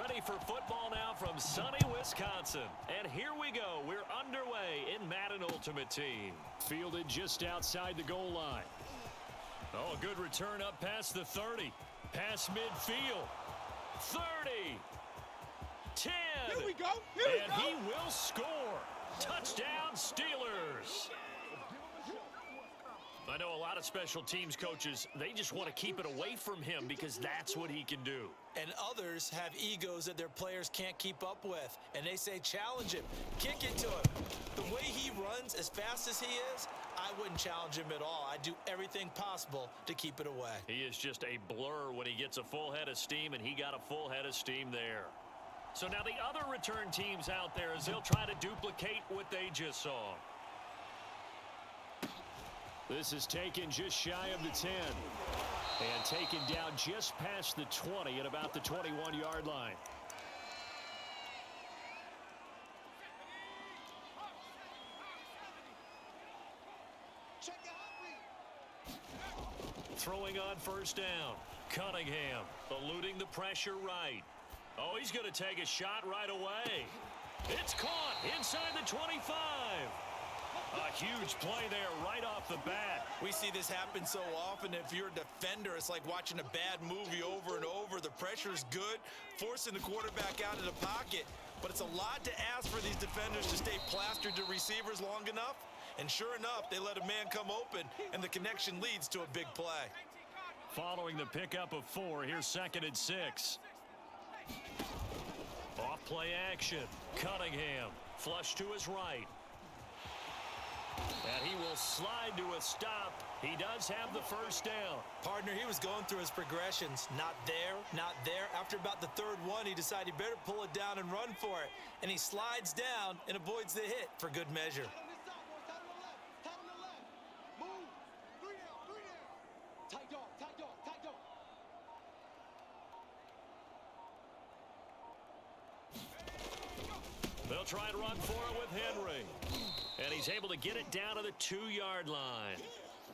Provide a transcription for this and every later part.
Ready for football now from sunny Wisconsin. And here we go. We're underway in Madden Ultimate Team. Fielded just outside the goal line. Oh, a good return up past the 30. Past midfield. 30. 10. Here we go. Here we and go. He will score. Touchdown, Steelers. I know a lot of special teams coaches, they just want to keep it away from him because that's what he can do. And others have egos that their players can't keep up with. And they say, challenge him, kick it to him. The way he runs as fast as he is, I wouldn't challenge him at all. I'd do everything possible to keep it away. He is just a blur when he gets a full head of steam, and he got a full head of steam there. So now the other return teams out there, as they'll try to duplicate what they just saw. This is taken just shy of the 10. And taken down just past the 20 at about the 21-yard line. Throwing on first down. Cunningham eluding the pressure right. Oh, he's going to take a shot right away. It's caught inside the 25. A huge play there right off the bat. We see this happen so often. If you're a defender, it's like watching a bad movie over and over. The pressure is good, forcing the quarterback out of the pocket. But it's a lot to ask for these defenders to stay plastered to receivers long enough. And sure enough, they let a man come open, and the connection leads to a big play. Following the pickup of 4, here's 2nd and 6. Off play action. Cunningham flush to his right. And he will slide to a stop. He does have the first down. Partner, he was going through his progressions. Not there, not there. After about the third one, he decided he better pull it down and run for it. And he slides down and avoids the hit for good measure. They'll try and run for it with Henry. And he's able to get it down to the 2-yard line.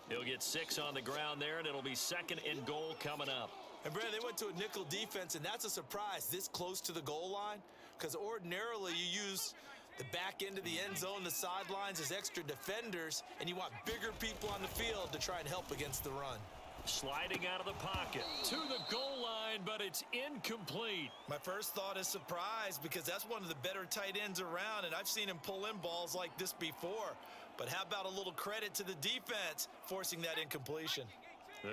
He'll get 6 on the ground there, and it'll be 2nd and goal coming up. And, Brad, they went to a nickel defense, and that's a surprise this close to the goal line, because ordinarily you use the back end of the end zone, the sidelines as extra defenders, and you want bigger people on the field to try and help against the run. Sliding out of the pocket to the goal line, but it's incomplete. My first thought is surprise, because that's one of the better tight ends around, and I've seen him pull in balls like this before. But how about a little credit to the defense forcing that incompletion?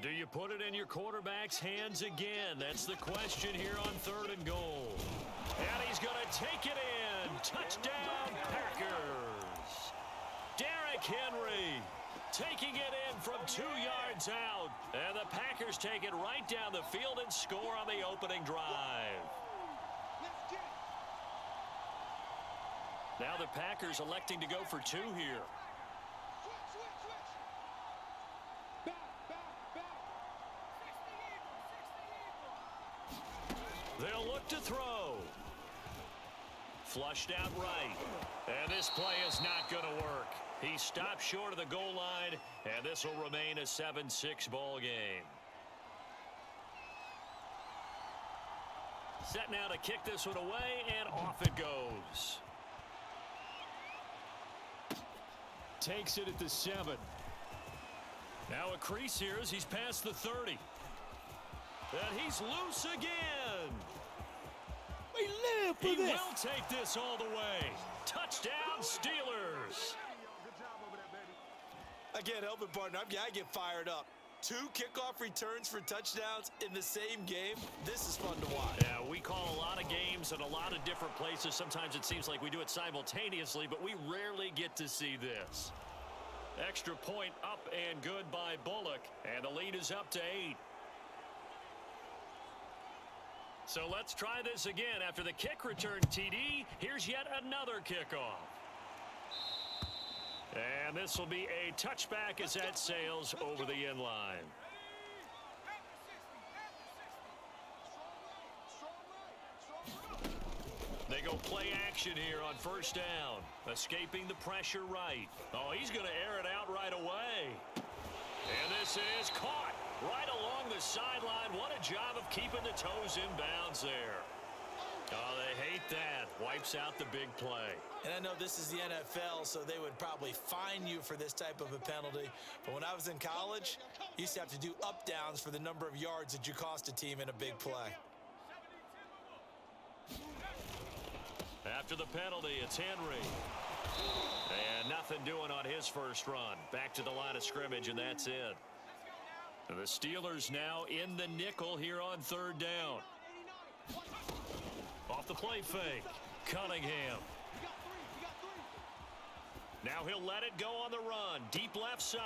Do you put it in your quarterback's hands again? That's the question here on 3rd and goal. And he's going to take it in. Touchdown, Packers. Derrick Henry taking it in from 2 yards out. And the Packers take it right down the field and score on the opening drive. Now the Packers electing to go for 2 here. They'll look to throw. Flushed out right. And this play is not going to work. He stopped short of the goal line, and this will remain a 7-6 ball game. Set now to kick this one away, and off it goes. Takes it at the 7. Now a crease here as he's past the 30. And he's loose again. We live for he this. will take this all the way. Touchdown, Steelers. I can't help it, partner. I get fired up. 2 kickoff returns for touchdowns in the same game. This is fun to watch. Yeah, we call a lot of games in a lot of different places. Sometimes it seems like we do it simultaneously, but we rarely get to see this. Extra point up and good by Bullock, and the lead is up to 8. So let's try this again. After the kick return TD, here's yet another kickoff. And this will be a touchback as that sails over the end line. They go play action here on first down. Escaping the pressure right. Oh, he's going to air it out right away. And this is caught right along the sideline. What a job of keeping the toes in bounds there. Oh, they hate that. Wipes out the big play. And I know this is the NFL, so they would probably fine you for this type of a penalty. But when I was in college, you used to have to do up-downs for the number of yards that you cost a team in a big play. After the penalty, it's Henry. And nothing doing on his first run. Back to the line of scrimmage, and that's it. The Steelers now in the nickel here on third down. Off the play fake. Cunningham. Now he'll let it go on the run. Deep left side.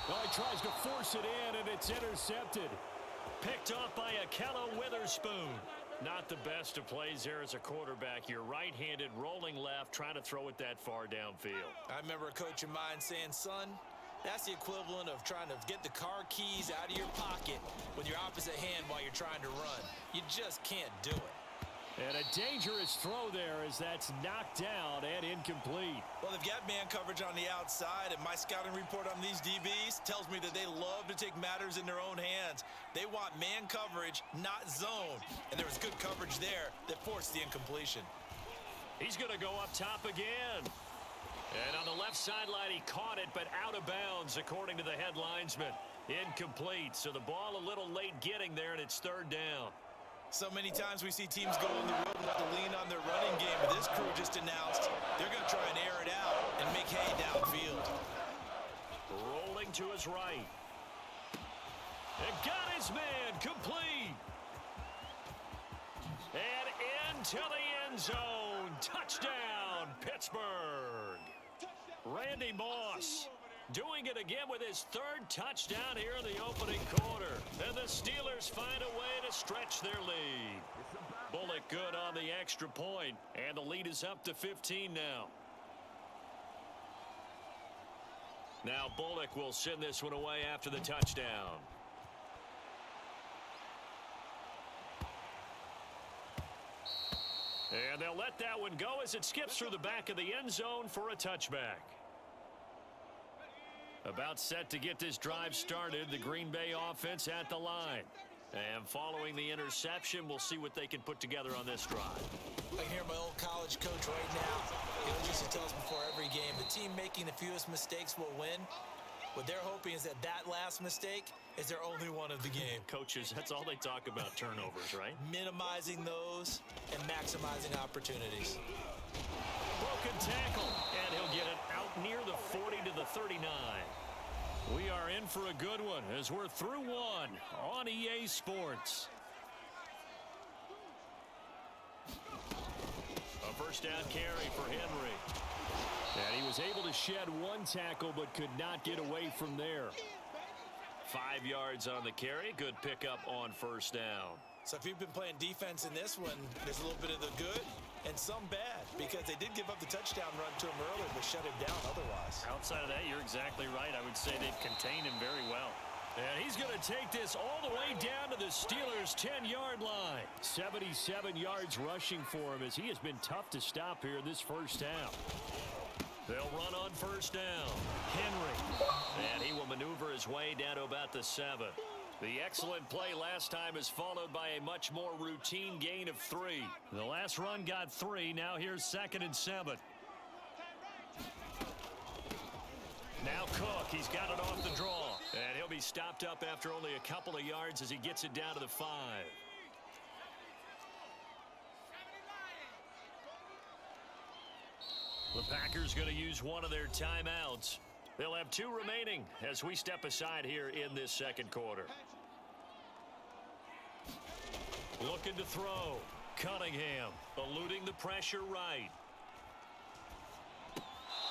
Oh, he tries to force it in, and it's intercepted. Picked off by Akello Witherspoon. Not the best of plays there as a quarterback. You're right-handed, rolling left, trying to throw it that far downfield. I remember a coach of mine saying, son, that's the equivalent of trying to get the car keys out of your pocket with your opposite hand while you're trying to run. You just can't do it. And a dangerous throw there as that's knocked down and incomplete. Well, they've got man coverage on the outside, and my scouting report on these DBs tells me that they love to take matters in their own hands. They want man coverage, not zone. And there was good coverage there that forced the incompletion. He's going to go up top again. And on the left sideline, he caught it, but out of bounds, according to the head linesman. Incomplete, so the ball a little late getting there, and it's third down. So many times we see teams go on the road and have to lean on their running game, but this crew just announced they're going to try and air it out and make hay downfield. Rolling to his right. And got his man complete. And into the end zone. Touchdown, Pittsburgh. Randy Moss doing it again with his third touchdown here in the opening quarter. And the Steelers find a way to stretch their lead. Bullock good on the extra point, and the lead is up to 15 now. Now Bullock will send this one away after the touchdown. And they'll let that one go as it skips through the back of the end zone for a touchback. About set to get this drive started, the Green Bay offense at the line. And following the interception, we'll see what they can put together on this drive. I hear my old college coach right now. He always used to tell us before every game, the team making the fewest mistakes will win. What they're hoping is that last mistake is their only one of the game. Coaches, that's all they talk about, turnovers, right? Minimizing those and maximizing opportunities. Broken tackle, and he'll get it out near the 40 to the 39. We are in for a good one as we're through one on EA Sports. A first down carry for Henry. And he was able to shed one tackle but could not get away from there. 5 yards on the carry. Good pickup on first down. So if you've been playing defense in this one, there's a little bit of the good and some bad, because they did give up the touchdown run to him earlier but shut him down otherwise. Outside of that, you're exactly right. I would say they've contained him very well. And he's going to take this all the way down to the Steelers' 10-yard line. 77 yards rushing for him as he has been tough to stop here in this first half. They'll run on first down. Henry. And he will maneuver his way down to about the 7. The excellent play last time is followed by a much more routine gain of 3. The last run got 3. Now here's 2nd and 7. Now Cook, he's got it off the draw. And he'll be stopped up after only a couple of yards as he gets it down to the 5. The Packers going to use one of their timeouts. They'll have 2 remaining as we step aside here in this second quarter. Looking to throw. Cunningham eluding the pressure right.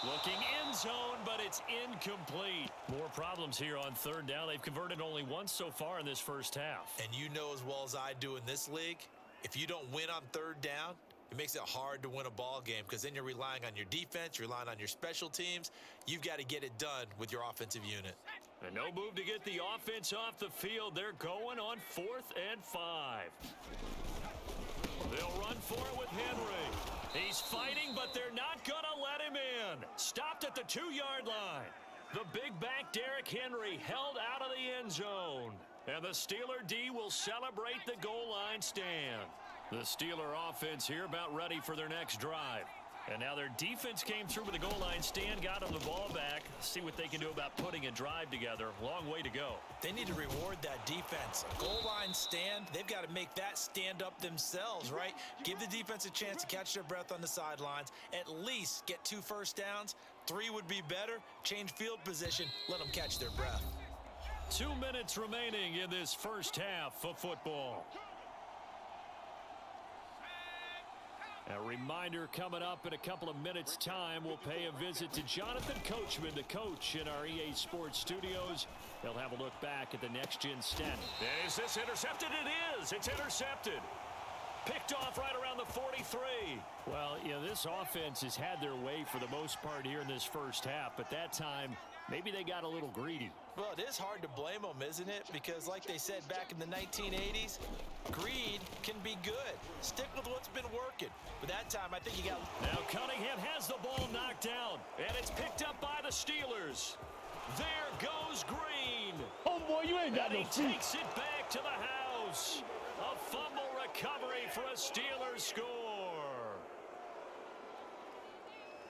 Looking end zone, but it's incomplete. More problems here on third down. They've converted only once so far in this first half. And you know as well as I do in this league, if you don't win on third down, it makes it hard to win a ball game, because then you're relying on your defense, you're relying on your special teams. You've got to get it done with your offensive unit. And no move to get the offense off the field. They're going on 4th and 5. They'll run for it with Henry. He's fighting, but they're not going to let him in. Stopped at the 2-yard line. The big back Derrick Henry held out of the end zone. And the Steeler D will celebrate the goal line stand. The Steeler offense here about ready for their next drive. And now their defense came through with a goal line stand, got them the ball back. See what they can do about putting a drive together. Long way to go. They need to reward that defense. A goal line stand, they've got to make that stand up themselves, right? Give the defense a chance to catch their breath on the sidelines. At least get 2 first downs. 3 would be better. Change field position. Let them catch their breath. 2 minutes remaining in this first half of football. A reminder coming up in a couple of minutes' time. We'll pay a visit to Jonathan Coachman, the coach in our EA Sports studios. They'll have a look back at the next-gen stat. Is this intercepted? It is. It's intercepted. Picked off right around the 43. Well, you know, this offense has had their way for the most part here in this first half, but that time, maybe they got a little greedy. Well, it is hard to blame them, isn't it? Because like they said back in the 1980s, greed can be good. Stick with what's been working. But that time, I think you got... Now Cunningham has the ball knocked down, and it's picked up by the Steelers. There goes Green. Oh, boy, you ain't got And no he feet. takes it back to the house. A fumble recovery for a Steelers score.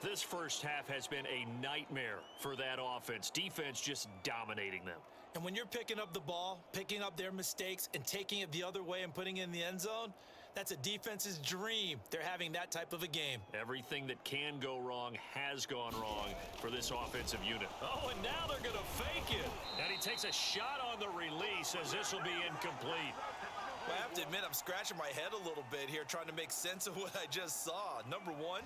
This first half has been a nightmare for that offense. Defense just dominating them. And when you're picking up the ball, picking up their mistakes, and taking it the other way and putting it in the end zone, that's a defense's dream. They're having that type of a game. Everything that can go wrong has gone wrong for this offensive unit. Oh, and now they're going to fake it. And he takes a shot on the release as this will be incomplete. Well, I have to admit, I'm scratching my head a little bit here trying to make sense of what I just saw. Number 1,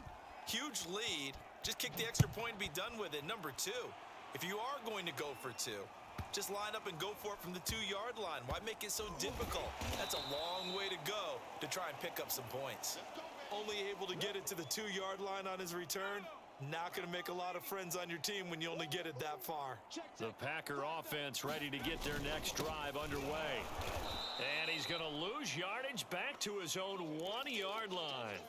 huge lead. Just kick the extra point and be done with it. Number 2, if you are going to go for 2, just line up and go for it from the 2-yard line. Why make it so difficult? That's a long way to go to try and pick up some points. Only able to get it to the 2-yard line on his return. Not going to make a lot of friends on your team when you only get it that far. The Packer offense ready to get their next drive underway. And he's going to lose yardage back to his own 1-yard line.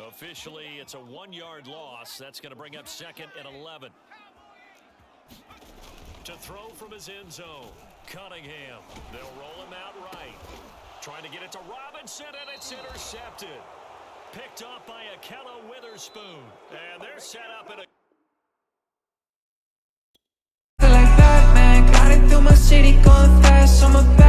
Officially, it's a 1-yard loss. That's going to bring up 2nd and 11. To throw from his end zone, Cunningham. They'll roll him out right. Trying to get it to Robinson, and it's intercepted. Picked off by Akella Witherspoon. And they're set up in a... Like Batman, gliding through my city, going fast on my back.